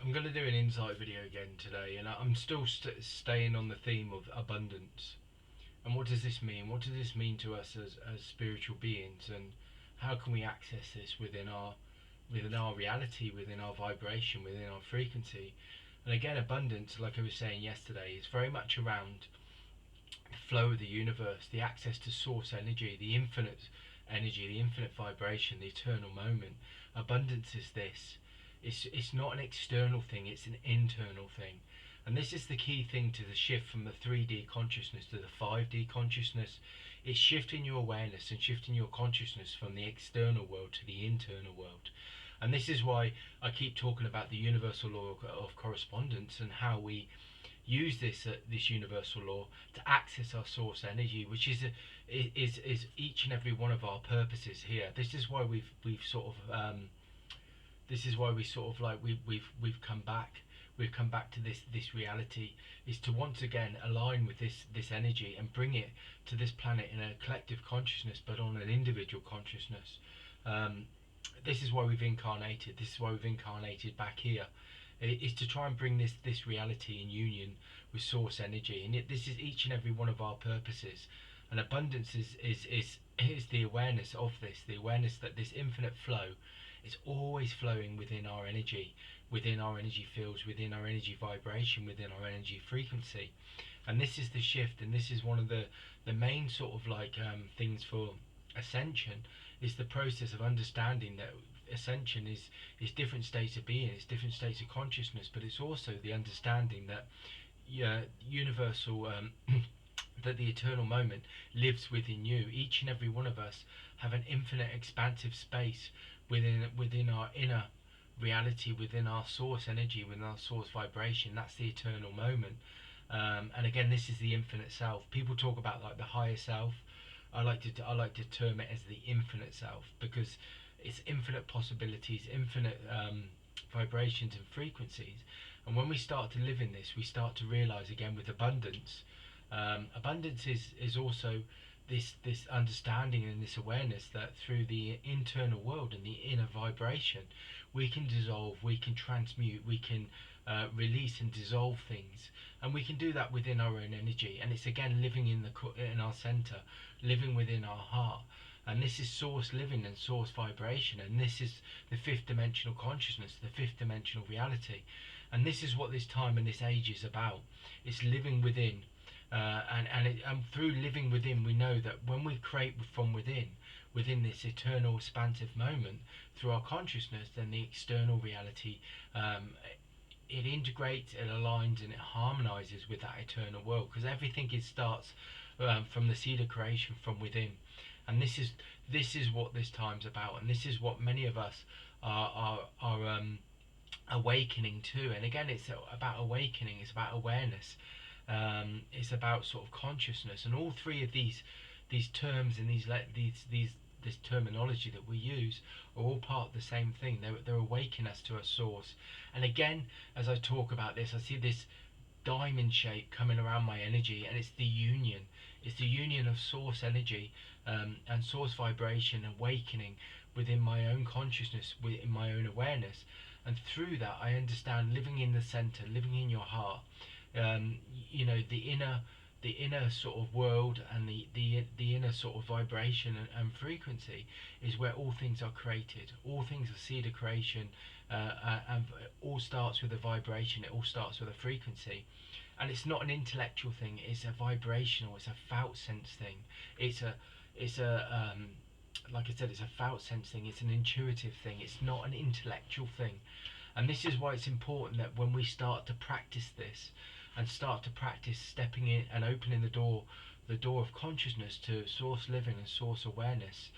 I'm going to do an insight video again today, and I'm still staying on the theme of abundance. And what does this mean? What does this mean to us as spiritual beings, and how can we access this within our reality, within our vibration, within our frequency? And again, abundance, like I was saying yesterday, is very much around the flow of the universe, the access to source energy, the infinite vibration, the eternal moment. Abundance is this. It's not an external thing, it's an internal thing. And this is the key thing to the shift from the 3D consciousness to the 5D consciousness. It's shifting your awareness and shifting your consciousness from the external world to the internal world. And this is why I keep talking about the universal law of correspondence and how we use this universal law to access our source energy, which is each and every one of our purposes here. This is why we've sort of this is why we sort of like we've come back. We've come back to this reality, is to once again align with this energy and bring it to this planet in a collective consciousness, but on an individual consciousness. This is why we've incarnated. This is why we've incarnated back here, is to try and bring this reality in union with source energy. And this is each and every one of our purposes. And abundance is the awareness of this, the awareness that this infinite flow is always flowing within our energy fields, within our energy vibration, within our energy frequency. And this is the shift, and this is one of the main sort of like things for ascension, is the process of understanding that ascension is different states of being, it's different states of consciousness, but it's also the understanding that universal that the eternal moment lives within you. Each and every one of us have an infinite expansive space within our inner reality, within our source energy, within our source vibration. That's the eternal moment. And again, this is the infinite self. People talk about like the higher self. I like to term it as the infinite self, because it's infinite possibilities, infinite vibrations and frequencies. And when we start to live in this, we start to realize again with abundance. Abundance is also this understanding and this awareness that through the internal world and the inner vibration, we can dissolve, we can transmute, we can release and dissolve things, and we can do that within our own energy. And it's again living in our center, living within our heart. And this is source living and source vibration, and this is the fifth dimensional consciousness, the fifth dimensional reality. And this is what this time and this age is about. It's living within. And through living within, we know that when we create from within this eternal expansive moment through our consciousness, then the external reality, it integrates, it aligns, and it harmonizes with that eternal world, because everything starts from the seed of creation from within. And this is what this time's about, and this is what many of us are awakening to. And again, it's about awakening, it's about awareness. It's about sort of consciousness, and all three of these terms and this terminology that we use are all part of the same thing. They're awakening us to a source. And again, as I talk about this, I see this diamond shape coming around my energy, and it's the union. It's the union of source energy and source vibration, awakening within my own consciousness, within my own awareness. And through that, I understand living in the center, living in your heart. The inner sort of world, and the inner sort of vibration and frequency is where all things are created. All things are seed of creation, and it all starts with a vibration. It all starts with a frequency, and it's not an intellectual thing. It's a vibrational. It's a felt sense thing. It's a like I said, it's a felt sense thing. It's an intuitive thing. It's not an intellectual thing. And this is why it's important that when we start to practice this, and start to practice stepping in and opening the door of consciousness to source living and source awareness,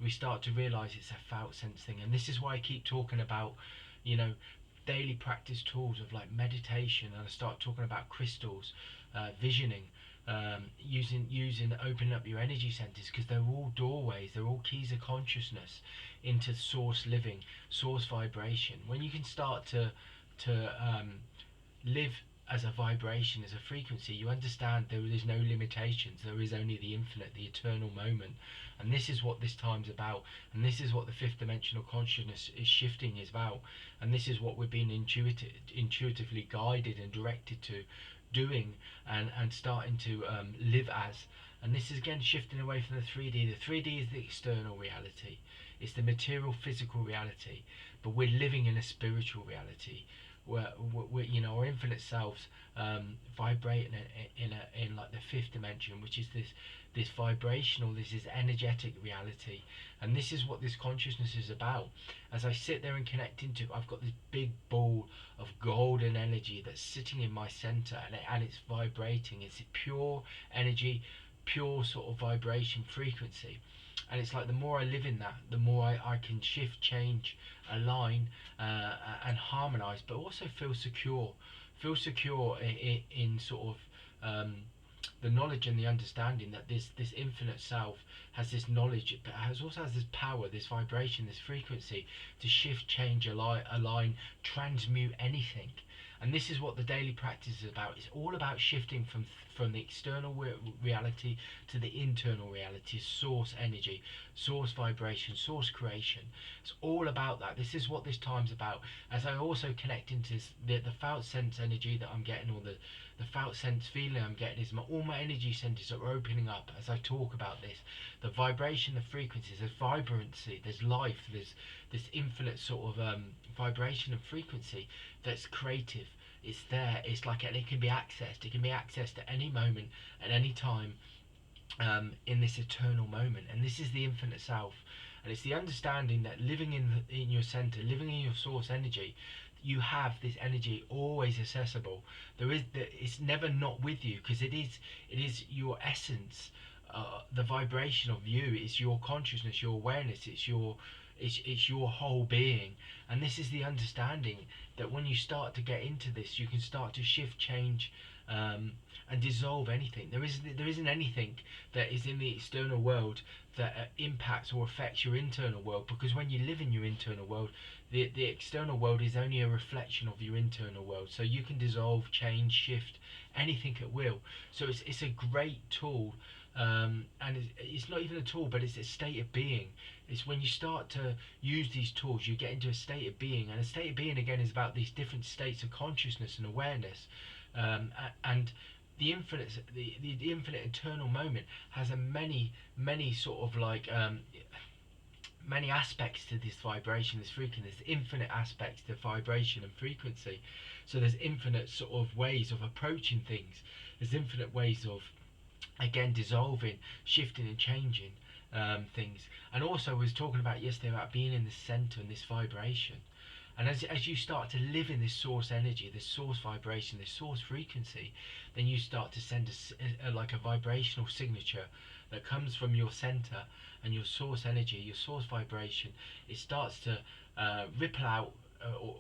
we start to realize it's a felt sense thing. And this is why I keep talking about, daily practice tools of like meditation, and I start talking about crystals, visioning, using opening up your energy centers, because they're all doorways, they're all keys of consciousness into source living, source vibration. When you can start to live as a vibration, as a frequency, you understand there is no limitations. There is only the infinite, the eternal moment. And this is what this time's about. And this is what the fifth dimensional consciousness is shifting is about. And this is what we're being intuitively guided and directed to doing, and starting to live as. And this is again shifting away from the 3D. The 3D is the external reality. It's the material, physical reality. But we're living in a spiritual reality, where you know, our infinite selves vibrate in like the fifth dimension, which is this vibrational, this is energetic reality. And this is what this consciousness is about. As I sit there and connect into, I've got this big ball of golden energy that's sitting in my center, and it's vibrating. It's pure energy, pure sort of vibration frequency. And it's like the more I live in that, the more I can shift, change, align, and harmonise, but also feel secure. Feel secure in sort of the knowledge and the understanding that this infinite self has this knowledge, but also has this power, this vibration, this frequency to shift, change, align, transmute anything. And this is what the daily practice is about. It's all about shifting from the external reality to the internal reality, source energy, source vibration, source creation. It's all about that. This is what this time's about. As I also connect into the felt sense energy that I'm getting, or the felt sense feeling I'm getting, is all my energy centers are opening up as I talk about this. The vibration, the frequencies, there's vibrancy, there's life, there's this infinite sort of vibration and frequency that's creative. It's there. It's like, and it can be accessed. It can be accessed at any moment, at any time, in this eternal moment. And this is the infinite self. And it's the understanding that living in your center, living in your source energy, you have this energy always accessible. It's never not with you, because it is your essence. The vibration of you is your consciousness, your awareness. It's your whole being. And this is the understanding that when you start to get into this, you can start to shift, change, and dissolve anything. There isn't anything that is in the external world that impacts or affects your internal world, because when you live in your internal world, the external world is only a reflection of your internal world. So you can dissolve, change, shift anything at will. So it's a great tool. And it's not even a tool, but it's a state of being. It's when you start to use these tools, you get into a state of being. And a state of being, again, is about these different states of consciousness and awareness. And the infinite, the infinite eternal moment has a many sort of like many aspects to this vibration, this frequency. There's infinite aspects to vibration and frequency. So there's infinite sort of ways of approaching things. There's infinite ways of, again, dissolving, shifting and changing things. And also, we was talking about yesterday about being in the center and this vibration. And as you start to live in this source energy, this source vibration, this source frequency, then you start to send like a vibrational signature that comes from your center and your source energy, your source vibration. It starts to ripple out,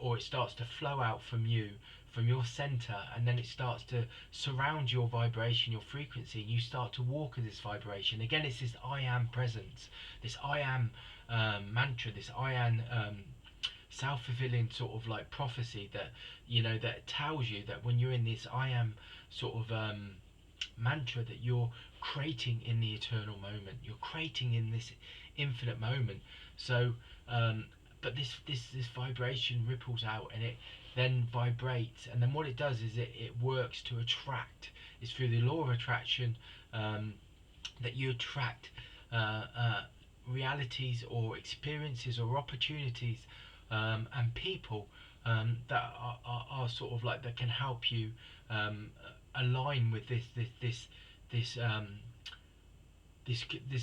or it starts to flow out from you, from your center, and then it starts to surround your vibration, your frequency. You start to walk in this vibration. Again, it's this I am presence, this I am mantra, this I am self-fulfilling sort of like prophecy that, you know, that tells you that when you're in this I am sort of mantra, that you're creating in the eternal moment, you're creating in this infinite moment. So but this vibration ripples out, and it then vibrates, and then what it does is it works to attract. It's through the law of attraction that you attract realities or experiences or opportunities and people that are sort of like, that can help you align with this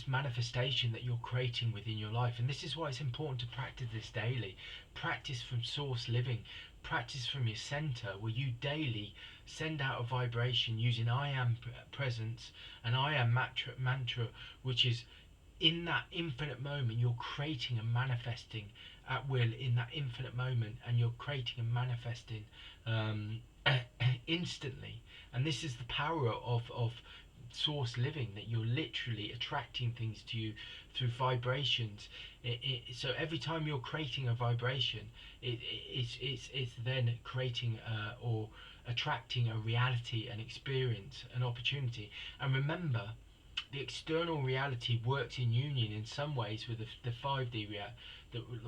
manifestation that you're creating within your life. And this is why it's important to practice this daily. Practice from source living. Practice from your center, where you daily send out a vibration using I am presence and I am mantra, which is in that infinite moment you're creating and manifesting at will in that infinite moment, and you're creating and manifesting instantly. And this is the power of source living, that you're literally attracting things to you through vibrations. So every time you're creating a vibration, it's then creating or attracting a reality, an experience, an opportunity. And remember, the external reality works in union in some ways with the 5D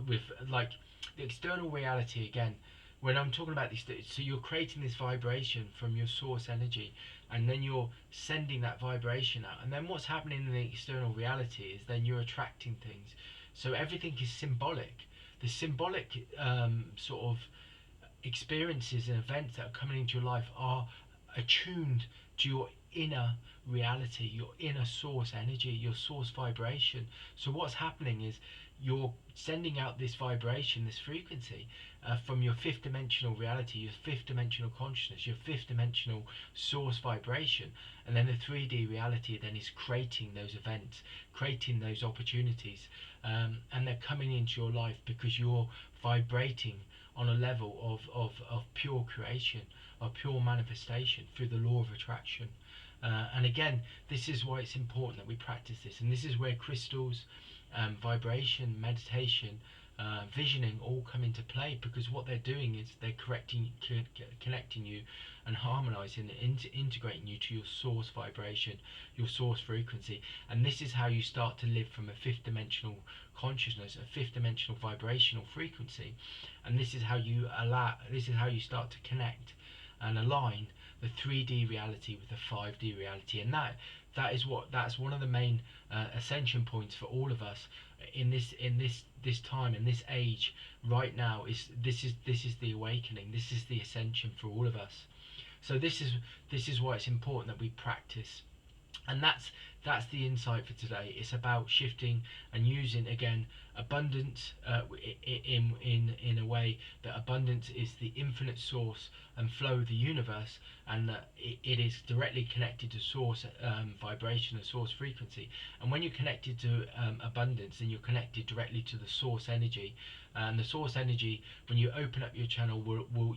with like the external reality again. When I'm talking about this, so you're creating this vibration from your source energy, and then you're sending that vibration out, and then what's happening in the external reality is then you're attracting things. So everything is symbolic. The symbolic sort of experiences and events that are coming into your life are attuned to your inner reality, your inner source energy, your source vibration. So what's happening is you're sending out this vibration, this frequency from your fifth dimensional reality, your fifth dimensional consciousness, your fifth dimensional source vibration, and then the 3D reality then is creating those events, creating those opportunities, and they're coming into your life because you're vibrating on a level of pure creation, of pure manifestation through the law of attraction. And again, this is why it's important that we practice this. And this is where crystals, vibration, meditation, visioning all come into play, because what they're doing is they're connecting you and harmonizing and integrating you to your source vibration, your source frequency. And this is how you start to live from a fifth dimensional consciousness, a fifth dimensional vibrational frequency. And this is how you start to connect and align the 3D reality with the 5D reality. And that's one of the main ascension points for all of us in this time, in this age right now. This is the awakening, this is the ascension for all of us. So this is why it's important that we practice. And that's the insight for today. It's about shifting and using again abundance in a way that abundance is the infinite source and flow of the universe, and that it is directly connected to source vibration and source frequency. And when you're connected to abundance, then you're connected directly to the source energy. And the source energy, when you open up your channel,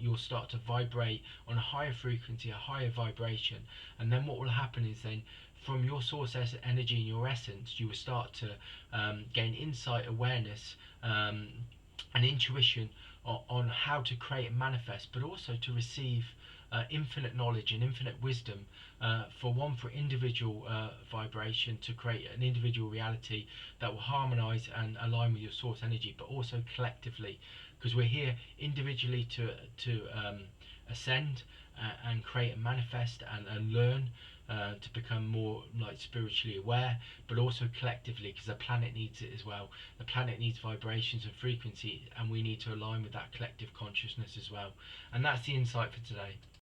you'll start to vibrate on a higher frequency, a higher vibration. And then what will happen is then from your source energy and your essence, you will start to gain insight, awareness, and intuition on how to create and manifest, but also to receive infinite knowledge and infinite wisdom, for individual vibration, to create an individual reality that will harmonize and align with your source energy, but also collectively, because we're here individually to ascend and create and manifest and learn, to become more like spiritually aware, but also collectively, because the planet needs it as well. The planet needs vibrations and frequency, and we need to align with that collective consciousness as well. And that's the insight for today.